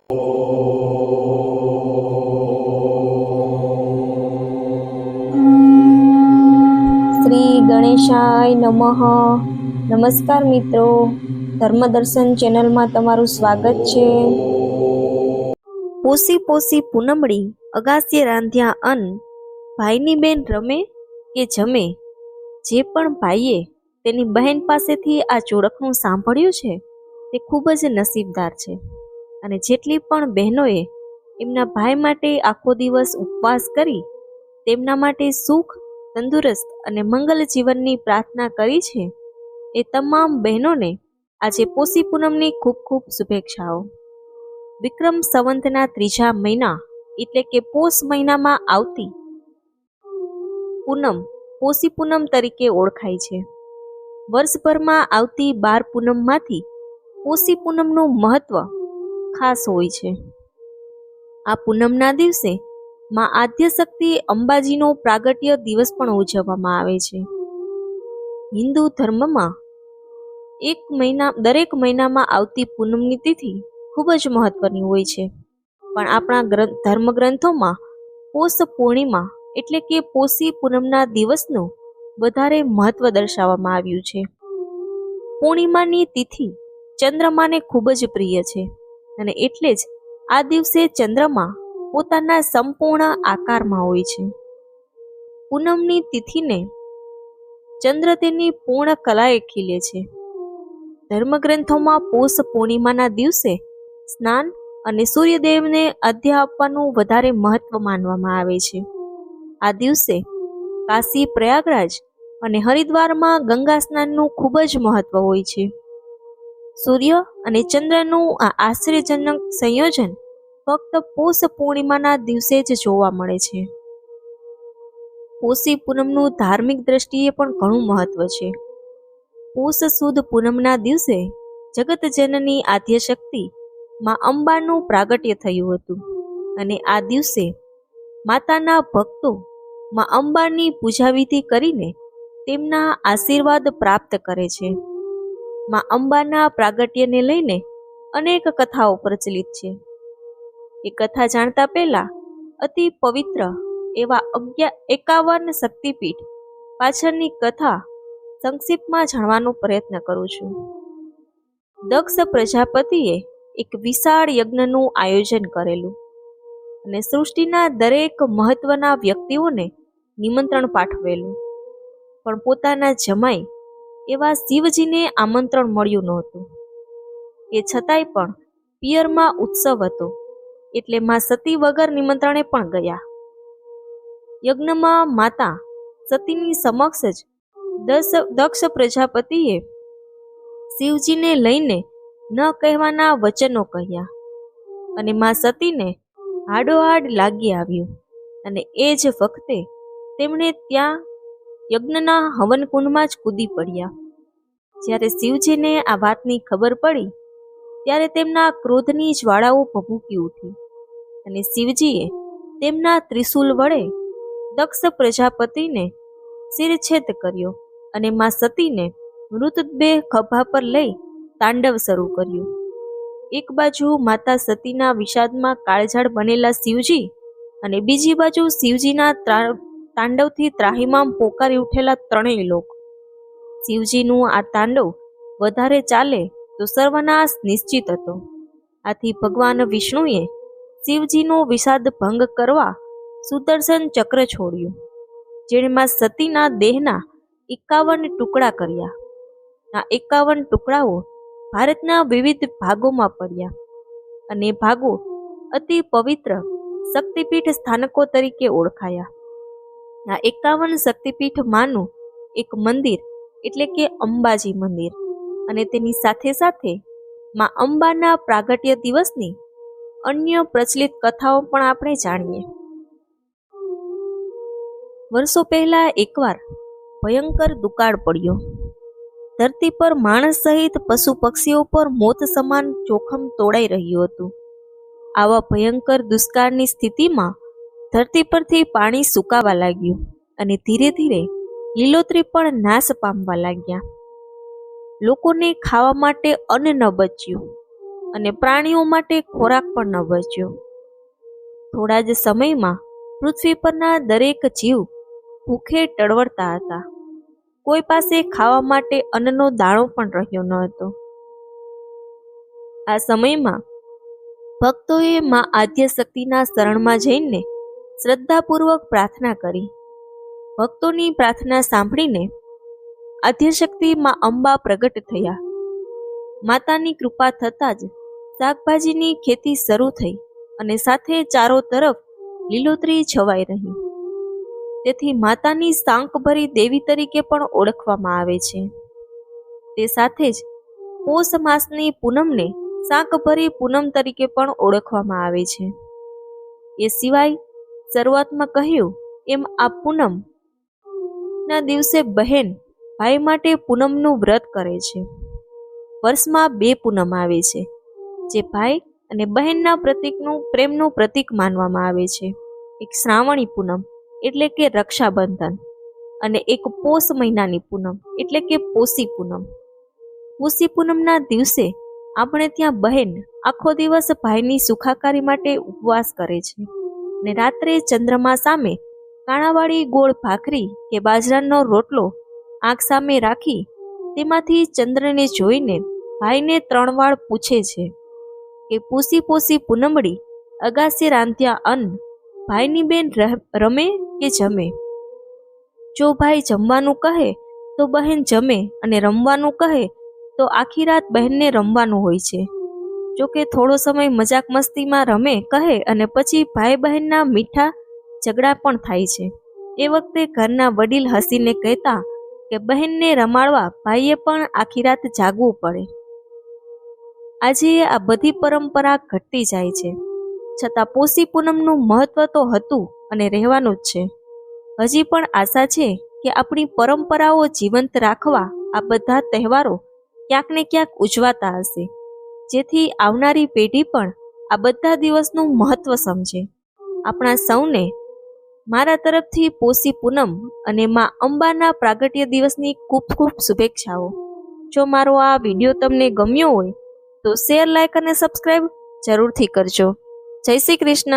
શ્રી ગણેશાય નમઃ. નમસ્કાર મિત્રો, ધર્મદર્શન ચેનલમાં તમારું સ્વાગત છે. પોસી પોસી પૂનમડી અગાસ્યે રાંધ્યા અન્ન, ભાઈની બેન રમે કે જમે. જે પણ ભાઈએ તેની બહેન પાસેથી આ ચોડકનું સાંભળ્યું છે તે ખૂબ જ નસીબદાર છે. અને જેટલી પણ બહેનોએ એમના ભાઈ માટે આખો દિવસ ઉપવાસ કરી તેમના માટે સુખ, તંદુરસ્ત અને મંગલ જીવનની પ્રાર્થના કરી છે, એ તમામ બહેનોને આજે પોષી પૂનમની ખૂબ ખૂબ શુભેચ્છાઓ. વિક્રમ સંવંતના ત્રીજા મહિના એટલે કે પોષ મહિનામાં આવતી પૂનમ પોષી પૂનમ તરીકે ઓળખાય છે. વર્ષભરમાં આવતી 12 પૂનમમાંથી પોષી પૂનમનું મહત્વ ખાસ હોય છે. આ પૂનમના દિવસે માં આદ્યશક્તિ અંબાજીનો પ્રાગટ્ય દિવસ પણ ઉજવવામાં આવે છે. હિન્દુ ધર્મમાં દરેક મહિનામાં આવતી પૂનમની તિથિ ખૂબ જ મહત્વની હોય છે, પણ આપણા ધર્મગ્રંથોમાં પોષ પૂર્ણિમા એટલે કે પોષી પૂનમના દિવસનું વધારે મહત્વ દર્શાવવામાં આવ્યું છે. પૂર્ણિમાની તિથિ ચંદ્રમાને ખૂબ જ પ્રિય છે અને એટલે જ આ દિવસે ચંદ્રમા પોતાના સંપૂર્ણ આકારમાં હોય છે. પૂનમની તિથિને ચંદ્ર તેની પૂર્ણ કલાએ ખીલે છે. ધર્મગ્રંથોમાં પોષ પૂર્ણિમાના દિવસે સ્નાન અને સૂર્યદેવને અર્ઘ્ય આપવાનું વધારે મહત્વ માનવામાં આવે છે. આ દિવસે કાશી, પ્રયાગરાજ અને હરિદ્વારમાં ગંગા સ્નાનનું ખૂબ જ મહત્વ હોય છે. સૂર્ય અને ચંદ્રનું આ આશ્ચર્યજનક સંયોજન ફક્ત પોષ પૂર્ણિમાના દિવસે જ જોવા મળે છે. પોષી પૂનમનું ધાર્મિક દ્રષ્ટિએ પણ ઘણું મહત્વ છે. પોષ સુદ પૂનમના દિવસે જગતજનની આદ્યશક્તિ માં અંબાનું પ્રાગટ્ય થયું હતું અને આ દિવસે માતાના ભક્તો માં અંબાની પૂજાવિધિ કરીને તેમના આશીર્વાદ પ્રાપ્ત કરે છે. માં અંબાના પ્રાગટ્યને લઈને અનેક કથાઓ પ્રચલિત છે. એ કથા જાણતા પહેલા અતિ પવિત્ર એવા 51 શક્તિપીઠ પાછળની કથા સંક્ષિપ્તમાં જાણવાનો પ્રયત્ન કરું છું. દક્ષ પ્રજાપતિએ એક વિશાળ યજ્ઞનું આયોજન કરેલું અને સૃષ્ટિના દરેક મહત્વના વ્યક્તિઓને નિમંત્રણ પાઠવેલું, પણ પોતાના જમાઈ એવા શિવજીને આમંત્રણ મળ્યું નહોતું. એ છતાંય પણ પિયરમાં ઉત્સવ હતો એટલે માં સતી વગર નિમંત્રણે પણ ગયા. યજ્ઞમાં માતા સતીની સમક્ષ જ દક્ષ પ્રજાપતિએ શિવજીને લઈને ન કહેવાના વચનો કહ્યા અને માં સતીને હાડોહાડ લાગી આવ્યું અને એ જ વખતે તેમણે ત્યાં યજ્ઞના હવનકુંડમાં જ કૂદી પડ્યા. જ્યારે શિવજીને આ વાતની ખબર પડી ત્યારે તેમના ક્રોધની જ્વાળાઓ ભભૂકી ઉઠી અને શિવજીએ તેમના ત્રિશૂલ વડે દક્ષ પ્રજાપતિને શિરચ્છેદ કર્યો અને માં સતીને મૃતદેહ ખભા પર લઈ તાંડવ શરૂ કર્યું. એક બાજુ માતા સતીના વિષાદમાં કાળઝાળ બનેલા શિવજી અને બીજી બાજુ શિવજીના તાંડવથી ત્રાહિમામ પોકારી ઉઠેલા ત્રણેય લોક. શિવજીનું આ તાંડવ વધારે ચાલે તો સર્વનાશ નિશ્ચિત હતો. આથી ભગવાન વિષ્ણુએ શિવજીનો વિષાદ ભંગ કરવા સુદર્શન ચક્ર છોડ્યું, જેણે માં સતીના દેહના 51 ટુકડા કર્યા. આ 51 ટુકડાઓ ભારતના વિવિધ ભાગોમાં પડ્યા અને ભાગો અતિ પવિત્ર શક્તિપીઠ સ્થાનકો તરીકે ઓળખાયા. આ 51 શક્તિપીઠ માનું એક મંદિર એટલે કે અંબાજી મંદિર અને તેની સાથે સાથે માં અંબાના પ્રાગટ્ય દિવસની અન્ય પ્રચલિત કથાઓ પણ આપણે જાણીએ. વર્ષો પહેલા એકવાર ભયંકર દુકાળ પડ્યો. ધરતી પર માણસ સહિત પશુ પક્ષીઓ પર મોત સમાન જોખમ તોડાઈ રહ્યું હતું. આવા ભયંકર દુષ્કાળની સ્થિતિમાં ધરતી પરથી પાણી સુકાવા લાગ્યું અને ધીરે ધીરે લીલોતરી પણ નાશ પામવા લાગ્યા. લોકોને ખાવા માટે અન્ન ન બચ્યું અને પ્રાણીઓ માટે ખોરાક પણ ન બચ્યો. થોડા જ સમયમાં પૃથ્વી પરના દરેક જીવ ભૂખે ટળવળતા હતા. કોઈ પાસે ખાવા માટે અન્નનો દાણો પણ રહ્યો ન હતો. આ સમયમાં ભક્તોએ માં આદ્યશક્તિના શરણમાં જઈને શ્રદ્ધાપૂર્વક પ્રાર્થના કરી. ભક્તોની પ્રાર્થના સાંભળીને આદ્યશક્તિ માં અંબા પ્રગટ થયા. માતાની કૃપા થતાં જ શાકભાજીની ખેતી શરૂ થઈ અને સાથે ચારો તરફ લીલોતરી છવાઈ રહી. તેથી માતાની સાંકભરી દેવી તરીકે પણ ઓળખવામાં આવે છે. તે સાથે જ પોષ માસની પૂનમને સાંકભરી પૂનમ તરીકે પણ ઓળખવામાં આવે છે. એ સિવાય શરૂઆતમાં કહ્યું એમ આ પૂનમ ના દિવસે બહેન ભાઈ માટે પૂનમનું વ્રત કરે છે. વર્ષમાં 2 પૂનમ આવે છે, જે ભાઈ અને બહેનના પ્રતીકનું પ્રેમનું પ્રતીક માનવામાં આવે છે. એક શ્રાવણી પૂનમ એટલે કે રક્ષાબંધન, અને એક પોષ મહિનાની પૂનમ એટલે કે પોષી પૂનમ. પોષી પૂનમના દિવસે આપણે ત્યાં બહેન આખો દિવસ ભાઈની સુખાકારી માટે ઉપવાસ કરે છે અને રાત્રે ચંદ્રમા સામે કાણાવાળી ગોળ ભાખરી કે બાજરાનો રોટલો આંખ સામે રાખી તેમાંથી ચંદ્રને જોઈને ભાઈને 3 વાર પૂછે છે કે પૂસી પોસી પૂનમડી અગાસી રાંધ્યા અન્ન, ભાઈની બેન રમે કે જમે? જો ભાઈ જમવાનું કહે તો બહેન જમે, અને રમવાનું કહે તો આખી રાત બહેનને રમવાનું હોય છે. જો કે થોડો સમય મજાક મસ્તીમાં રમે કહે અને પછી ભાઈ બહેનના મીઠા ઝઘડા પણ થાય છે. એ વખતે ઘરના વડીલ હસીને કહેતા કે બહેનને રમાડવા ભાઈએ પણ આખી રાત જાગવું પડે. આજે આ બધી પરંપરા ઘટતી જાય છે, છતાં પોષી પૂનમનું મહત્વ તો હતું અને રહેવાનું જ છે. હજી પણ આશા છે કે આપણી પરંપરાઓ જીવંત રાખવા આ બધા તહેવારો ક્યાંક ને ક્યાંક ઉજવાતા હશે, જેથી આવનારી પેઢી પણ આ બધા દિવસનું મહત્વ સમજે. આપણા સૌને મારા તરફથી પોષી પૂનમ અને માં અંબાના પ્રાગટ્ય દિવસની ખૂબ ખૂબ શુભેચ્છાઓ. જો મારો આ વિડીયો તમને ગમ્યો હોય તો શેર, લાઈક અને સબસ્ક્રાઈબ જરૂરથી કરજો. જય શ્રી કૃષ્ણ.